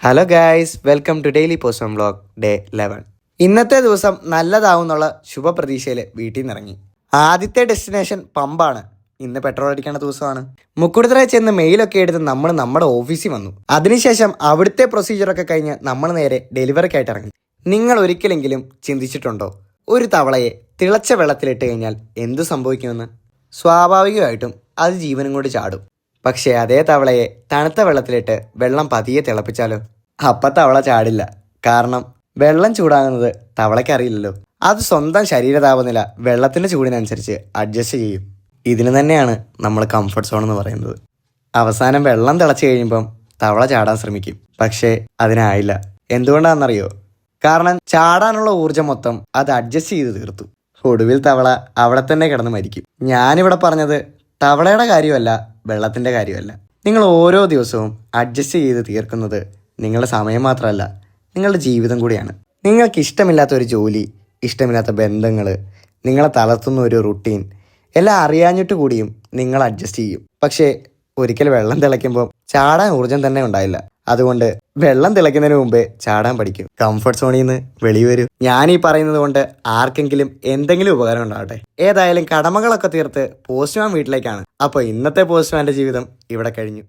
Hello guys, welcome to daily postman vlog day 11. ഇന്നത്തെ ദിവസം നല്ലതാവുന്നുള്ള ശുഭപ്രതീക്ഷയിൽ വീട്ടിൽ നിന്ന് ഇറങ്ങി. ആദ്യത്തെ ഡെസ്റ്റിനേഷൻ പമ്പാണ്. ഇന്ന് പെട്രോൾ അടിക്കേണ്ട ദിവസമാണ്. മുക്കുടുതറ ചെന്ന് മെയിലൊക്കെ എടുത്ത് നമ്മൾ നമ്മുടെ ഓഫീസിൽ വന്നു. അതിനുശേഷം അവിടുത്തെ പ്രൊസീജിയറൊക്കെ കഴിഞ്ഞ് നമ്മൾ നേരെ ഡെലിവറിക്കായിട്ട് ഇറങ്ങി. നിങ്ങൾ ഒരിക്കലെങ്കിലും ചിന്തിച്ചിട്ടുണ്ടോ ഒരു തവളയെ തിളച്ച വെള്ളത്തിലിട്ട് കഴിഞ്ഞാൽ എന്തു സംഭവിക്കുമെന്ന്? സ്വാഭാവികമായിട്ടും അത് ജീവനും കൊണ്ട് ചാടും. പക്ഷേ അതേ തവളയെ തണുത്ത വെള്ളത്തിലിട്ട് വെള്ളം പതിയെ തിളപ്പിച്ചാലോ? അപ്പം തവള ചാടില്ല. കാരണം വെള്ളം ചൂടാകുന്നത് തവളയ്ക്ക് അറിയില്ലല്ലോ. അത് സ്വന്തം ശരീര താപനില വെള്ളത്തിൻ്റെ ചൂടിനനുസരിച്ച് അഡ്ജസ്റ്റ് ചെയ്യും. ഇതിന് തന്നെയാണ് നമ്മൾ കംഫർട്ട് സോൺ എന്ന് പറയുന്നത്. അവസാനം വെള്ളം തിളച്ച് കഴിയുമ്പം തവള ചാടാൻ ശ്രമിക്കും. പക്ഷേ അതിനായില്ല. എന്തുകൊണ്ടാണെന്നറിയോ? കാരണം ചാടാനുള്ള ഊർജ്ജം മൊത്തം അത് അഡ്ജസ്റ്റ് ചെയ്ത് തീർത്തു. ഒടുവിൽ തവള അവിടെ തന്നെ കിടന്ന് മരിക്കും. ഞാനിവിടെ പറഞ്ഞത് തവളയുടെ കാര്യമല്ല, വെള്ളത്തിൻ്റെ കാര്യമല്ല. നിങ്ങൾ ഓരോ ദിവസവും അഡ്ജസ്റ്റ് ചെയ്ത് തീർക്കുന്നത് നിങ്ങളുടെ സമയം മാത്രമല്ല, നിങ്ങളുടെ ജീവിതം കൂടിയാണ്. നിങ്ങൾക്ക് ഇഷ്ടമില്ലാത്ത ഒരു ജോലി, ഇഷ്ടമില്ലാത്ത ബന്ധങ്ങൾ, നിങ്ങളെ തളർത്തുന്ന ഒരു റുട്ടീൻ എല്ലാം അറിയാഞ്ഞിട്ട് കൂടിയും നിങ്ങൾ അഡ്ജസ്റ്റ് ചെയ്യും. പക്ഷേ ഒരിക്കൽ വെള്ളം തിളയ്ക്കുമ്പോൾ ചാടാൻ ഊർജ്ജം തന്നെ ഉണ്ടായില്ല. അതുകൊണ്ട് വെള്ളം തിളയ്ക്കുന്നതിന് മുമ്പേ ചാടാൻ പഠിക്കും. കംഫർട്ട് സോണിൽ നിന്ന് വെളിവരൂ. ഞാൻ ഈ പറയുന്നത് കൊണ്ട് ആർക്കെങ്കിലും എന്തെങ്കിലും ഉപകാരം ഉണ്ടാവട്ടെ. ഏതായാലും കടമകളൊക്കെ തീർത്ത് പോസ്റ്റ്മാൻ വീട്ടിലേക്കാണ്. അപ്പോൾ ഇന്നത്തെ പോസ്റ്റ്മാൻ്റെ ജീവിതം ഇവിടെ കഴിഞ്ഞു.